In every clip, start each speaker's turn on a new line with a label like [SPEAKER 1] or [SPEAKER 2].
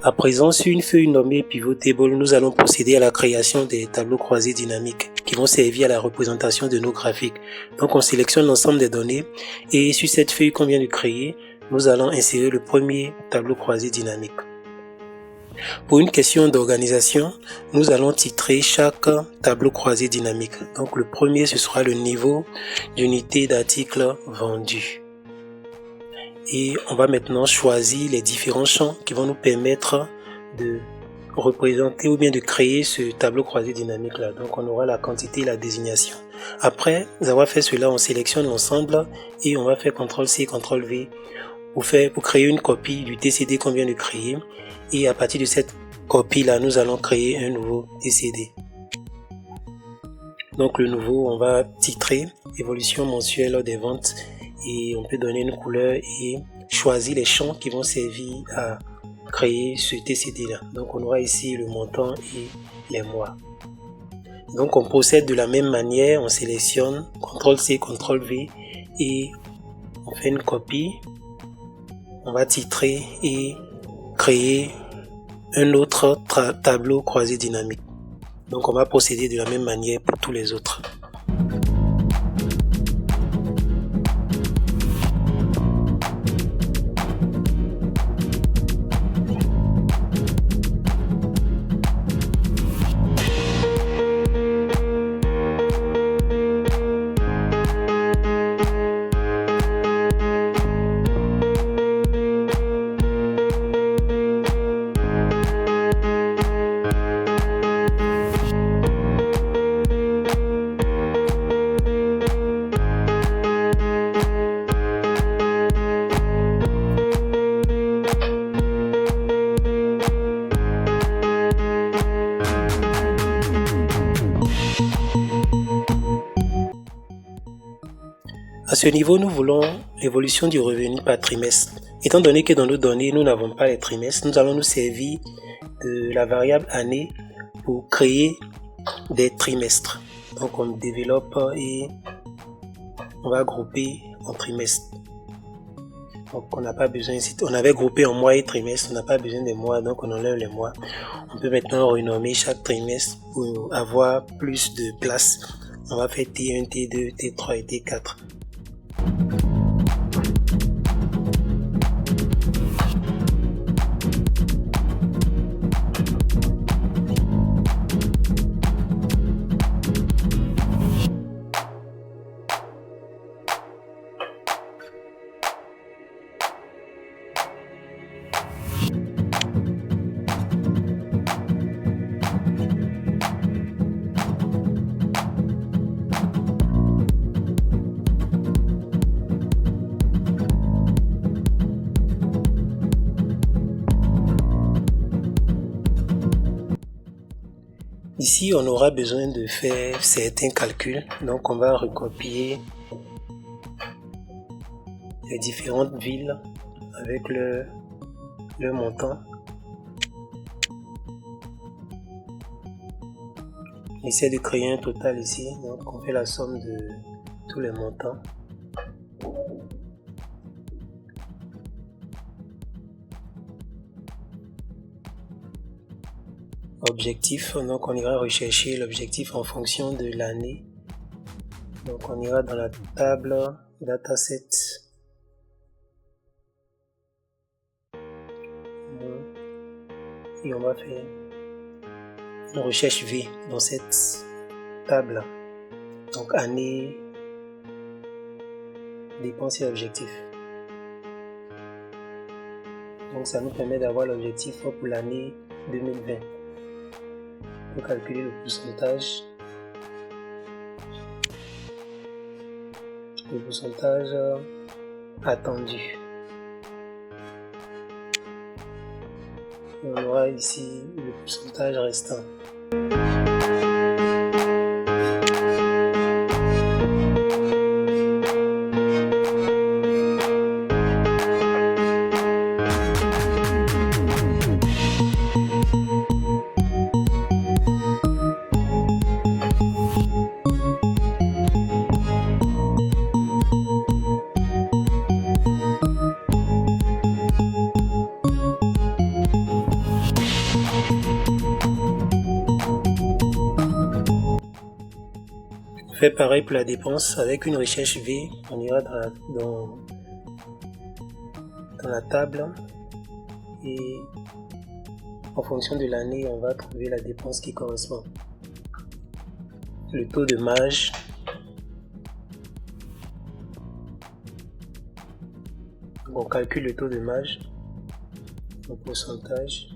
[SPEAKER 1] À présent, sur une feuille nommée Pivot Table, nous allons procéder à la création des tableaux croisés dynamiques qui vont servir à la représentation de nos graphiques. Donc, on sélectionne l'ensemble des données et sur cette feuille qu'on vient de créer, nous allons insérer le premier tableau croisé dynamique. Pour une question d'organisation, nous allons titrer chaque tableau croisé dynamique. Donc, le premier, ce sera le niveau d'unité d'articles vendus. Et on va maintenant choisir les différents champs qui vont nous permettre de représenter ou bien de créer ce tableau croisé dynamique là. Donc on aura la quantité et la désignation. Après avoir fait cela, on sélectionne l'ensemble et on va faire CTRL-C, CTRL-V pour créer une copie du TCD qu'on vient de créer. Et à partir de cette copie là, nous allons créer un nouveau TCD. Donc le nouveau, on va titrer évolution mensuelle des ventes. Et on peut donner une couleur et choisir les champs qui vont servir à créer ce TCD là. Donc on aura ici le montant et les mois. Donc on procède de la même manière, on sélectionne CTRL-C, CTRL-V et on fait une copie. On va titrer et créer un autre tableau croisé dynamique. Donc on va procéder de la même manière pour tous les autres. À ce niveau, nous voulons l'évolution du revenu par trimestre. Étant donné que dans nos données, nous n'avons pas les trimestres, nous allons nous servir de la variable année pour créer des trimestres. Donc on développe et on va grouper en trimestres. Donc on n'a pas besoin ici, on avait groupé en mois et trimestres, on n'a pas besoin des mois, donc on enlève les mois. On peut maintenant renommer chaque trimestre pour avoir plus de place. On va faire T1, T2, T3 et T4. Ici, on aura besoin de faire certains calculs. Donc, on va recopier les différentes villes avec le montant. On essaie de créer un total ici. Donc, on fait la somme de tous les montants. Objectif, donc on ira rechercher l'objectif en fonction de l'année. Donc on ira dans la table dataset et on va faire une recherche V dans cette table. Donc année, dépenses et objectifs. Donc ça nous permet d'avoir l'objectif pour l'année 2020. Pour calculer le pourcentage attendu. Et on aura ici le pourcentage restant. fait pareil pour la dépense avec une recherche V. On ira dans la table et en fonction de l'année, on va trouver la dépense qui correspond. Le taux de marge, on calcule le taux de marge en pourcentage.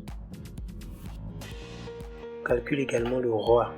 [SPEAKER 1] On calcule également le ROI.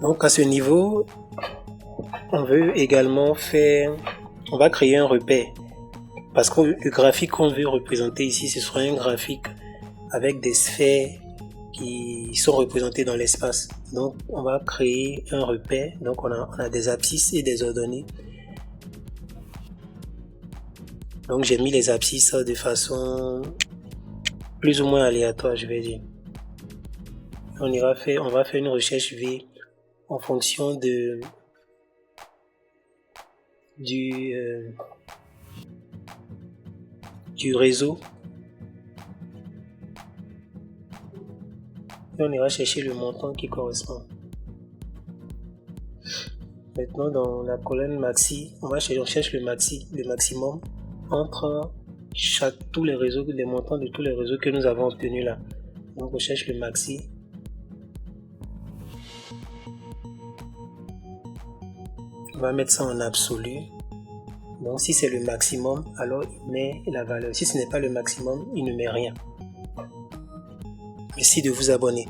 [SPEAKER 1] Donc à ce niveau, on veut également on va créer un repère. Parce que le graphique qu'on veut représenter ici, ce sera un graphique avec des sphères qui sont représentées dans l'espace. Donc on va créer un repère. Donc on a des abscisses et des ordonnées. Donc j'ai mis les abscisses de façon plus ou moins aléatoire, je vais dire. On va faire une recherche V en fonction du réseau. Et on ira chercher le montant qui correspond. Maintenant, dans la colonne maxi, on cherche le maximum entre tous les réseaux, les montants de tous les réseaux que nous avons obtenus là. Donc on cherche le maxi. On va mettre ça en absolu. Donc si c'est le maximum, alors il met la valeur. Si ce n'est pas le maximum, il ne met rien. Merci de vous abonner.